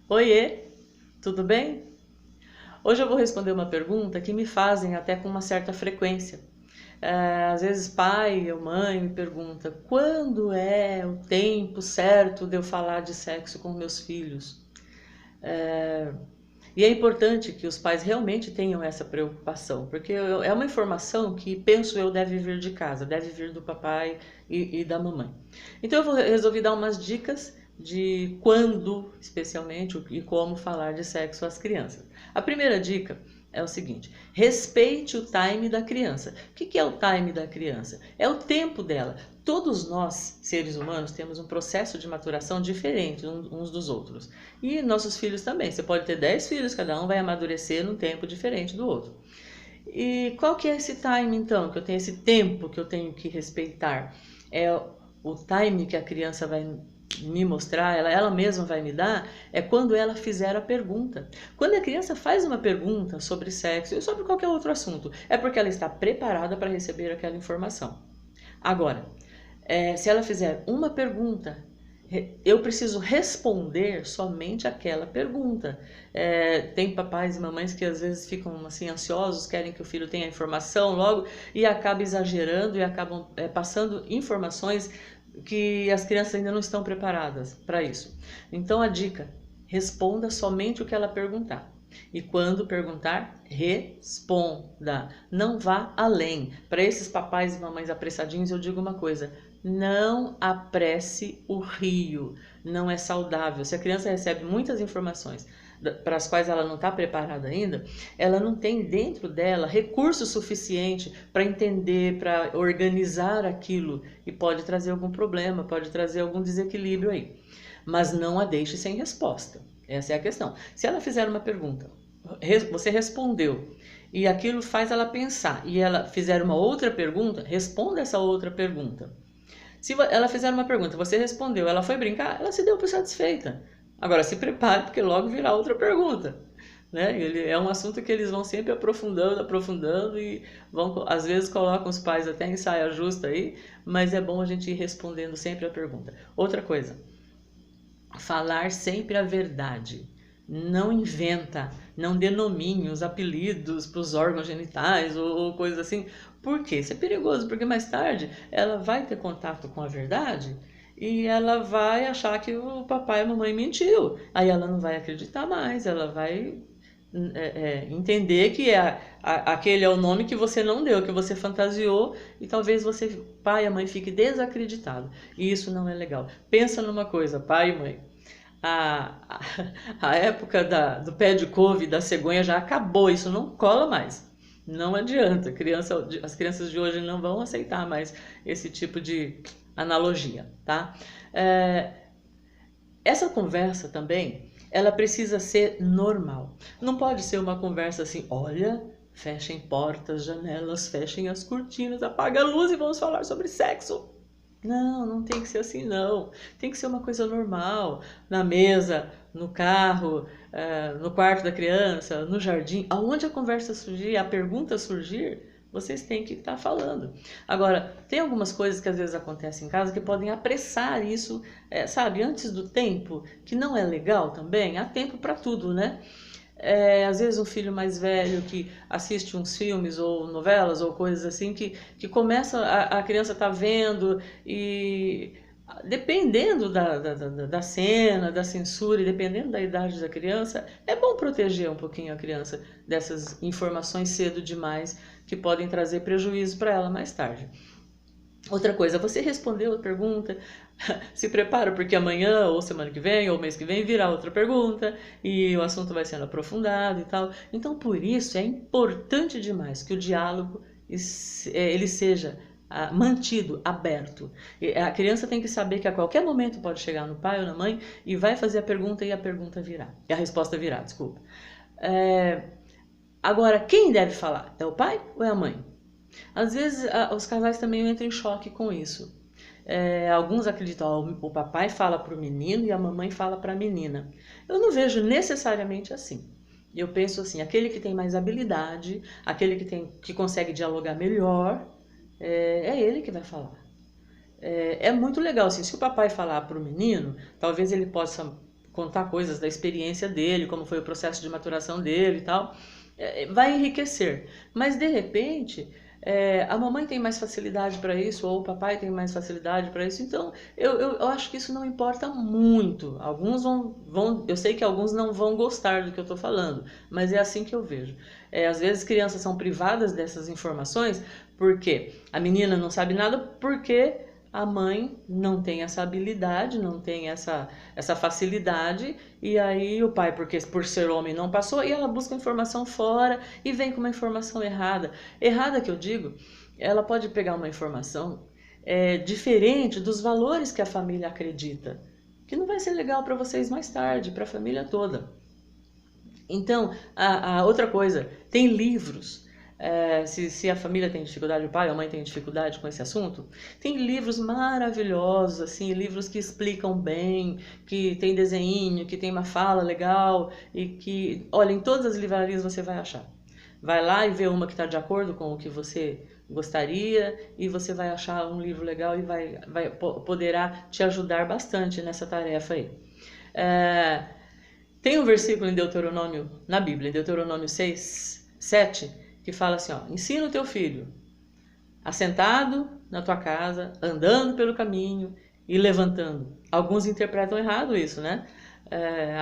Oiê, tudo bem? Hoje eu vou responder uma pergunta que me fazem até com uma certa frequência. Às vezes pai ou mãe me pergunta quando é o tempo certo de eu falar de sexo com meus filhos. E é importante que os pais realmente tenham essa preocupação, porque é uma informação que penso eu deve vir de casa, deve vir do papai e da mamãe. Então resolvi dar umas dicas de quando, especialmente, e como falar de sexo às crianças. A primeira dica é o seguinte: respeite o time da criança. O que é o time da criança? É o tempo dela. Todos nós, seres humanos, temos um processo de maturação diferente uns dos outros. E nossos filhos também. Você pode ter 10 filhos, cada um vai amadurecer num tempo diferente do outro. E qual que é esse time, então? Que eu tenho esse tempo que eu tenho que respeitar. É o time que a criança vai me mostrar, ela mesma vai me dar, é quando ela fizer a pergunta. Quando a criança faz uma pergunta sobre sexo ou sobre qualquer outro assunto, é porque ela está preparada para receber aquela informação. Agora, se ela fizer uma pergunta, eu preciso responder somente aquela pergunta. Tem papais e mamães que às vezes ficam assim ansiosos, querem que o filho tenha a informação logo e acaba exagerando e acabam passando informações que as crianças ainda não estão preparadas para isso. Então a dica: responda somente o que ela perguntar. E quando perguntar, responda. Não vá além. Para esses papais e mamães apressadinhos, eu digo uma coisa: não apresse o rio. Não é saudável. Se a criança recebe muitas informações para as quais ela não está preparada ainda, ela não tem dentro dela recurso suficiente para entender, para organizar aquilo e pode trazer algum problema, pode trazer algum desequilíbrio aí. Mas não a deixe sem resposta. Essa é a questão. Se ela fizer uma pergunta, você respondeu e aquilo faz ela pensar e ela fizer uma outra pergunta, responda essa outra pergunta. Se ela fizer uma pergunta, você respondeu, ela foi brincar, ela se deu por satisfeita. Agora se prepare, porque logo virá outra pergunta. Né? É um assunto que eles vão sempre aprofundando, aprofundando e vão, às vezes colocam os pais até em saia justa aí, mas é bom a gente ir respondendo sempre a pergunta. Outra coisa: falar sempre a verdade. Não inventa, não denomine os apelidos para os órgãos genitais ou coisas assim. Por quê? Isso é perigoso, porque mais tarde ela vai ter contato com a verdade e ela vai achar que o papai e a mamãe mentiu. Aí ela não vai acreditar mais, ela vai entender que aquele é o nome que você não deu, que você fantasiou, e talvez você, pai e a mãe, fique desacreditado. E isso não é legal. Pensa numa coisa, pai e mãe. A, a época do pé de couve, da cegonha já acabou, isso não cola mais. Não adianta, as crianças de hoje não vão aceitar mais esse tipo de analogia, tá? Essa conversa também, ela precisa ser normal. Não pode ser uma conversa assim: olha, fechem portas, janelas, fechem as cortinas, apaga a luz e vamos falar sobre sexo. Não, não tem que ser assim, não. Tem que ser uma coisa normal, na mesa, no carro, no quarto da criança, no jardim, aonde a conversa surgir, a pergunta surgir, vocês têm que estar falando. Agora, tem algumas coisas que às vezes acontecem em casa que podem apressar isso, sabe, antes do tempo, que não é legal também. Há tempo para tudo, né? Às vezes um filho mais velho que assiste uns filmes ou novelas ou coisas assim que começa, a criança tá vendo e dependendo da cena, da censura e dependendo da idade da criança, é bom proteger um pouquinho a criança dessas informações cedo demais que podem trazer prejuízo para ela mais tarde. Outra coisa: você respondeu a pergunta, se prepara porque amanhã ou semana que vem ou mês que vem virá outra pergunta e o assunto vai sendo aprofundado e tal. Então, por isso é importante demais que o diálogo ele seja mantido, aberto. A criança tem que saber que a qualquer momento pode chegar no pai ou na mãe e vai fazer a pergunta e a pergunta virá. E a resposta virá, desculpa. Agora, quem deve falar? É o pai ou é a mãe? Às vezes os casais também entram em choque com isso. Alguns acreditam que o papai fala para o menino e a mamãe fala para a menina. Eu não vejo necessariamente assim. Eu penso assim: aquele que tem mais habilidade, aquele que consegue dialogar melhor, é ele que vai falar. É muito legal assim, se o papai falar para o menino, talvez ele possa contar coisas da experiência dele, como foi o processo de maturação dele e tal, vai enriquecer. Mas de repente a mamãe tem mais facilidade para isso, ou o papai tem mais facilidade para isso, então eu acho que isso não importa muito. Alguns eu sei que alguns não vão gostar do que eu estou falando, mas é assim que eu vejo. Às vezes crianças são privadas dessas informações porque a menina não sabe nada, porque a mãe não tem essa habilidade, não tem essa facilidade, e aí o pai, porque por ser homem, não passou, e ela busca informação fora e vem com uma informação errada. Errada que eu digo, ela pode pegar uma informação diferente dos valores que a família acredita, que não vai ser legal para vocês mais tarde, para a família toda. Então, a outra coisa, tem livros. Se a família tem dificuldade, o pai ou a mãe tem dificuldade com esse assunto, tem livros maravilhosos, assim, livros que explicam bem, que tem desenho, que tem uma fala legal e que, olha, em todas as livrarias você vai achar. Vai lá e vê uma que está de acordo com o que você gostaria e você vai achar um livro legal e poderá te ajudar bastante nessa tarefa aí. Tem um versículo em Deuteronômio, na Bíblia, em Deuteronômio 6, 7, que fala assim, ó, ensina o teu filho, assentado na tua casa, andando pelo caminho e levantando. Alguns interpretam errado isso, né?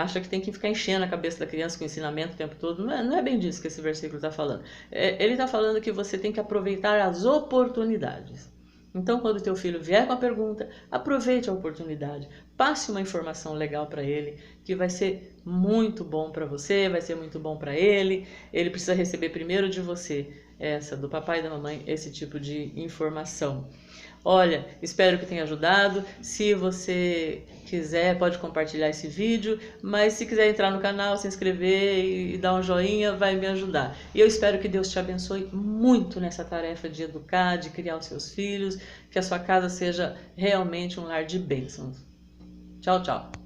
Acha que tem que ficar enchendo a cabeça da criança com ensinamento o tempo todo. Não é bem disso que esse versículo está falando. Ele está falando que você tem que aproveitar as oportunidades. Então, quando o teu filho vier com a pergunta, aproveite a oportunidade, passe uma informação legal para ele, que vai ser muito bom para você, vai ser muito bom para ele. Ele precisa receber primeiro de você, do papai e da mamãe, esse tipo de informação. Olha, espero que tenha ajudado. Se você quiser, pode compartilhar esse vídeo, mas se quiser entrar no canal, se inscrever e dar um joinha, vai me ajudar. E eu espero que Deus te abençoe muito nessa tarefa de educar, de criar os seus filhos, que a sua casa seja realmente um lar de bênçãos. Tchau, tchau.